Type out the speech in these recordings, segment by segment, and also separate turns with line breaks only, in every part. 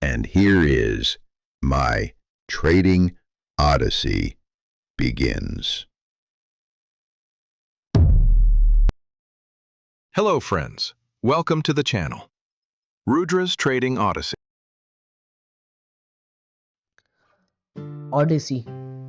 And here is my trading odyssey begins.
Hello friends, welcome to the channel. Rudra's Trading Odyssey.
ऑडेसी।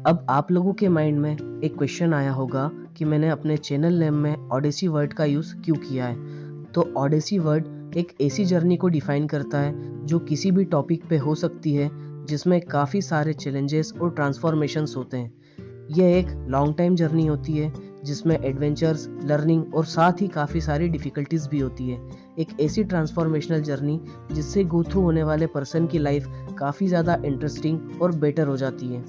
अब आप लोगों के mind में एक क्वेश्चन आया होगा कि मैंने अपने चैनल नेम में ऑडेसी वर्ड का यूज़ क्यों किया है। तो ऑडेसी वर्ड एक ऐसी जर्नी को डिफाइन करता है जो किसी भी टॉपिक पे हो सकती है, जिसमें काफ़ी सारे चैलेंजेस और ट्रांसफॉर्मेशंस होते हैं। यह एक लॉन्ग टाइम जर्नी होती है जिसमें एडवेंचर्स, लर्निंग और साथ ही काफ़ी सारी डिफ़िकल्टीज भी होती है। एक ऐसी ट्रांसफॉर्मेशनल जर्नी जिससे गो थ्रू होने वाले पर्सन की लाइफ काफ़ी ज़्यादा इंटरेस्टिंग और बेटर हो जाती है।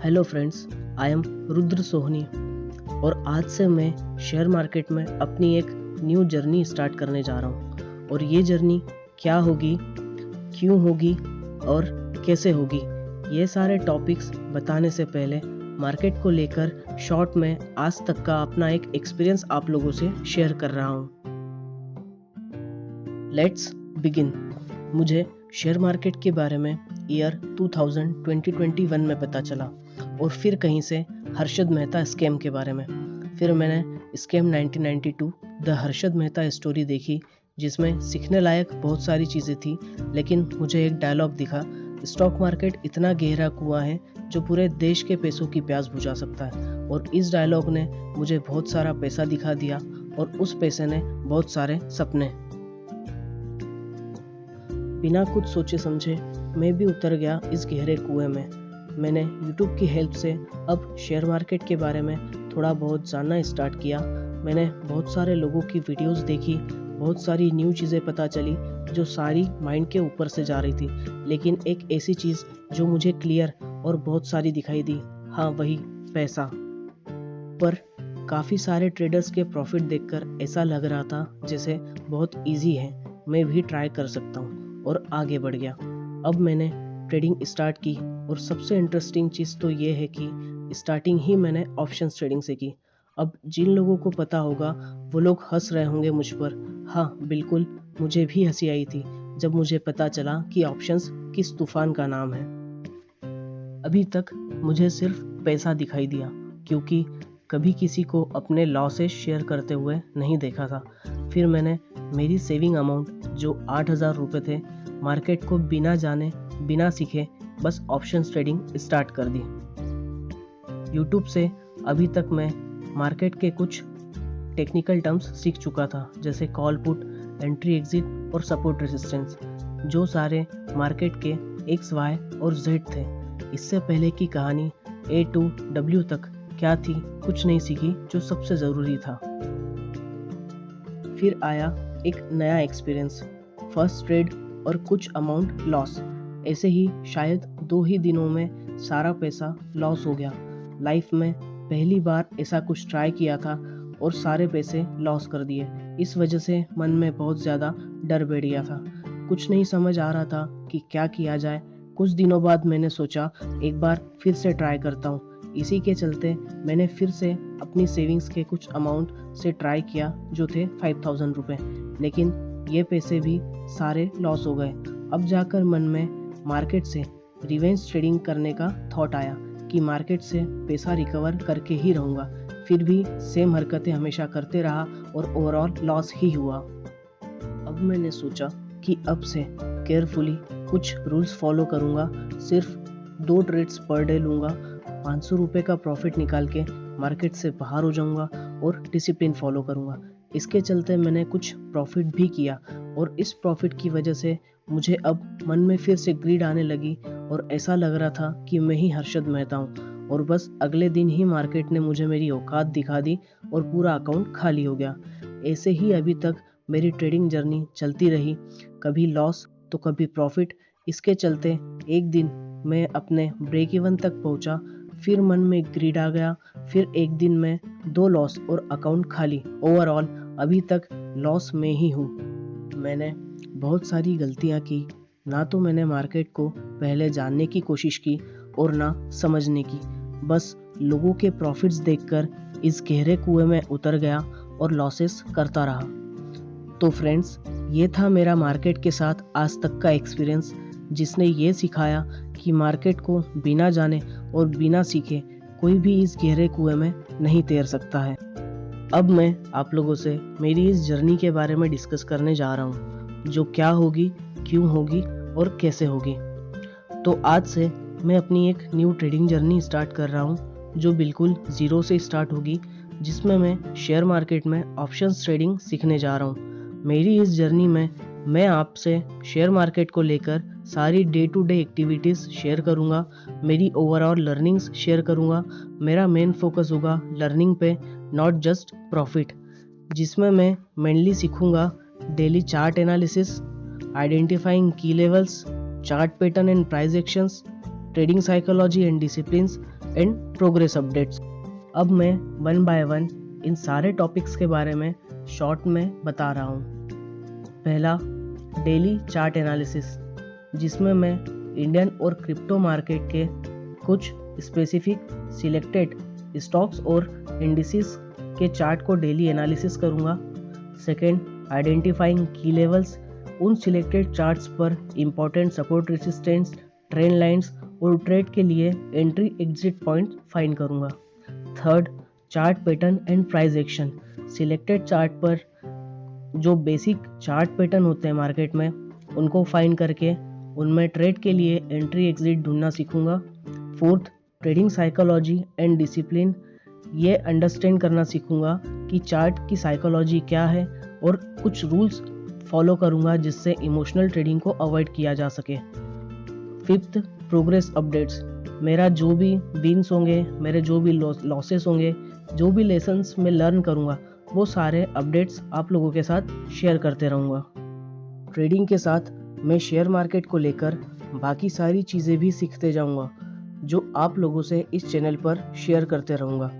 Hello friends, I am Rudra Sohni और आज से मैं शेयर मार्केट में अपनी एक न्यू जर्नी स्टार्ट करने जा रहा हूँ। और ये जर्नी क्या होगी, क्यों होगी और कैसे होगी, ये सारे टॉपिक्स बताने से पहले मार्केट को लेकर शॉर्ट में आज तक का अपना एक एक्सपीरियंस आप लोगों से शेयर कर रहा हूँ। Let's begin. मुझे शेयर मार्केट के बारे में ईयर 2021 में पता चला और फिर कहीं से हर्षद मेहता स्कैम के बारे में। फिर मैंने scam 1992 the Harshad Mehta story देखी, जिसमें सीखने लायक बहुत सारी चीज़ें थी, लेकिन मुझे एक डायलॉग दिखा, स्टॉक मार्केट इतना गहरा कुआं है जो पूरे देश के पैसों की प्यास बुझा सकता है। और इस डायलॉग ने मुझे बहुत सारा पैसा दिखा दिया और उस पैसे ने बहुत सारे सपने। बिना कुछ सोचे समझे मैं भी उतर गया इस गहरे कुएं में। मैंने YouTube की हेल्प से अब शेयर मार्केट के बारे में थोड़ा बहुत जानना स्टार्ट किया। मैंने बहुत सारे लोगों की वीडियोस देखी, बहुत सारी न्यू चीज़ें पता चली जो सारी माइंड के ऊपर से जा रही थी, लेकिन एक ऐसी चीज़ जो मुझे क्लियर और बहुत सारी दिखाई दी, हाँ वही पैसा। पर काफ़ी सारे ट्रेडर्स के प्रॉफिट देखकर ऐसा लग रहा था जैसे बहुत इजी है, मैं भी ट्राई कर सकता हूँ और आगे बढ़ गया। अब मैंने ट्रेडिंग स्टार्ट की और सबसे इंटरेस्टिंग चीज़ तो ये है कि स्टार्टिंग ही मैंने ऑप्शंस ट्रेडिंग से की। अब जिन लोगों को पता होगा वो लोग हंस रहे होंगे मुझ पर। हाँ बिल्कुल, मुझे भी हंसी आई थी जब मुझे पता चला कि ऑप्शंस किस तूफान का नाम है। अभी तक मुझे सिर्फ पैसा दिखाई दिया, क्योंकि कभी किसी को अपने लॉसेस शेयर करते हुए नहीं देखा था। फिर मैंने मेरी सेविंग अमाउंट जो 8,000 रुपये थे, मार्केट को बिना जाने बिना सीखे बस ऑप्शंस ट्रेडिंग स्टार्ट कर दी। यूट्यूब से अभी तक मैं मार्केट के कुछ टेक्निकल टर्म्स सीख चुका था, जैसे कॉल पुट, एंट्री एग्जिट और सपोर्ट रेजिस्टेंस, जो सारे मार्केट के एक्स, वाई और जेड थे। इससे पहले की कहानी ए टू डब्ल्यू तक क्या थी, कुछ नहीं सीखी जो सबसे ज़रूरी था। फिर आया एक नया एक्सपीरियंस, फर्स्ट ट्रेड और कुछ अमाउंट लॉस। ऐसे ही शायद 2 ही दिनों में सारा पैसा लॉस हो गया। लाइफ में पहली बार ऐसा कुछ ट्राई किया था और सारे पैसे लॉस कर दिए। इस वजह से मन में बहुत ज़्यादा डर बैठ गया था। कुछ नहीं समझ आ रहा था कि क्या किया जाए। कुछ दिनों बाद मैंने सोचा एक बार फिर से ट्राई करता हूँ। इसी के चलते मैंने फिर से अपनी सेविंग्स के कुछ अमाउंट से ट्राई किया, जो थे 5,000 रुपये, लेकिन ये पैसे भी सारे लॉस हो गए। अब जाकर मन में मार्केट से रिवेंज ट्रेडिंग करने का थॉट आया कि मार्केट से पैसा रिकवर करके ही रहूँगा। फिर भी सेम हरकतें हमेशा करते रहा और ओवरऑल लॉस ही हुआ। अब मैंने सोचा कि अब से केयरफुली कुछ रूल्स फॉलो करूँगा। सिर्फ 2 ट्रेड्स पर डे लूँगा, 500 रुपये का प्रॉफिट निकाल के मार्केट से बाहर हो जाऊँगा और डिसिप्लिन फॉलो करूँगा। इसके चलते मैंने कुछ प्रॉफिट भी किया और इस प्रॉफिट की वजह से मुझे अब मन में फिर से ग्रीड आने लगी और ऐसा लग रहा था कि मैं ही हर्षद मेहता हूँ। और बस अगले दिन ही मार्केट ने मुझे मेरी औकात दिखा दी और पूरा अकाउंट खाली हो गया। ऐसे ही अभी तक मेरी ट्रेडिंग जर्नी चलती रही, कभी लॉस तो कभी प्रॉफिट। इसके चलते एक दिन मैं अपने ब्रेक इवन तक पहुंचा, फिर मन में ग्रीड आ गया, फिर एक दिन में 2 लॉस और अकाउंट खाली। ओवरऑल अभी तक लॉस में ही हूँ। मैंने बहुत सारी गलतियाँ की, ना तो मैंने मार्केट को पहले जानने की कोशिश की और ना समझने की। बस लोगों के प्रॉफिट्स देखकर इस गहरे कुएं में उतर गया और लॉसेस करता रहा। तो फ्रेंड्स, ये था मेरा मार्केट के साथ आज तक का एक्सपीरियंस, जिसने ये सिखाया कि मार्केट को बिना जाने और बिना सीखे कोई भी इस गहरे कुएं में नहीं तैर सकता है। अब मैं आप लोगों से मेरी इस जर्नी के बारे में डिस्कस करने जा रहा हूँ, जो क्या होगी, क्यों होगी और कैसे होगी। तो आज से मैं अपनी एक न्यू ट्रेडिंग जर्नी स्टार्ट कर रहा हूँ, जो बिल्कुल ज़ीरो से स्टार्ट होगी, जिसमें मैं शेयर मार्केट में ऑप्शंस ट्रेडिंग सीखने जा रहा हूँ। मेरी इस जर्नी में मैं आपसे शेयर मार्केट को लेकर सारी day to day activities share करूँगा, मेरी ओवरऑल लर्निंग्स शेयर करूँगा। मेरा मेन फोकस होगा लर्निंग पे, नॉट जस्ट प्रॉफिट, जिसमें मैं मेनली सीखूँगा daily chart analysis, identifying key levels, chart pattern and price actions, trading psychology and disciplines and progress updates. अब मैं वन बाय वन इन सारे टॉपिक्स के बारे में शॉर्ट में बता रहा हूँ। पहला, डेली चार्ट एनालिसिस, जिसमें मैं इंडियन और क्रिप्टो मार्केट के कुछ स्पेसिफिक सिलेक्टेड स्टॉक्स और इंडिसेस के चार्ट को डेली एनालिसिस करूँगा। सेकेंड, आइडेंटिफाइंग की लेवल्स, उन सिलेक्टेड चार्ट्स पर important support, resistance, trend lines और ट्रेड के लिए एंट्री एग्जिट पॉइंट फाइंड करूँगा। Third, chart pattern and price action, selected chart पर जो बेसिक चार्ट पैटर्न होते हैं मार्केट में, उनको फाइंड करके उनमें ट्रेड के लिए एंट्री एग्जिट ढूंढना सीखूंगा। Fourth, trading psychology and discipline, ये अंडरस्टैंड करना सीखूंगा कि चार्ट की साइकोलॉजी क्या है और कुछ रूल्स फॉलो करूंगा जिससे इमोशनल ट्रेडिंग को अवॉइड किया जा सके। फिफ्थ, प्रोग्रेस अपडेट्स, मेरा जो भी विन्स होंगे, मेरे जो भी लॉसेस होंगे, जो भी लेसन्स मैं लर्न करूंगा, वो सारे अपडेट्स आप लोगों के साथ शेयर करते रहूँगा। ट्रेडिंग के साथ मैं शेयर मार्केट को लेकर बाकी सारी चीज़ें भी सीखते जाऊँगा, जो आप लोगों से इस चैनल पर शेयर करते रहूँगा।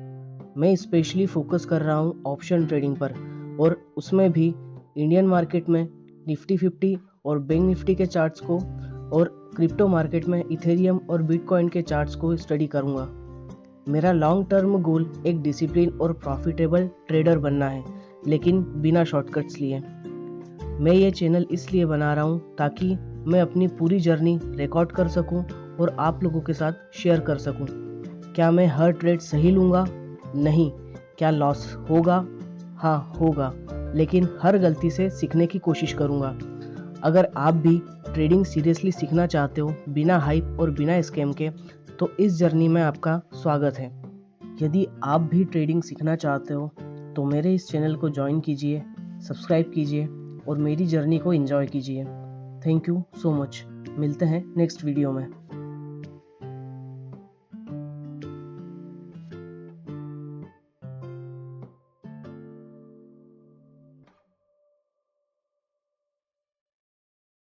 मैं स्पेशली फोकस कर रहा हूँ ऑप्शन ट्रेडिंग पर, और उसमें भी इंडियन मार्केट में निफ्टी 50 और बैंक निफ्टी के चार्ट्स को, और क्रिप्टो मार्केट में इथेरियम और बिटकॉइन के चार्ट्स को स्टडी करूँगा। मेरा लॉन्ग टर्म गोल एक डिसिप्लिन और प्रॉफिटेबल ट्रेडर बनना है, लेकिन बिना शॉर्टकट्स लिए। मैं ये चैनल इसलिए बना रहा हूँ ताकि मैं अपनी पूरी जर्नी रिकॉर्ड कर सकूँ और आप लोगों के साथ शेयर कर सकूँ। क्या मैं हर ट्रेड सही लूँगा? नहीं। क्या लॉस होगा? हाँ, होगा, लेकिन हर गलती से सीखने की कोशिश करूँगा। अगर आप भी ट्रेडिंग सीरियसली सीखना चाहते हो, बिना हाइप और बिना स्कैम के, तो इस जर्नी में आपका स्वागत है। यदि आप भी ट्रेडिंग सीखना चाहते हो तो मेरे इस चैनल को ज्वाइन कीजिए, सब्सक्राइब कीजिए और मेरी जर्नी को एंजॉय कीजिए। Thank you so much. मिलते हैं नेक्स्ट वीडियो में।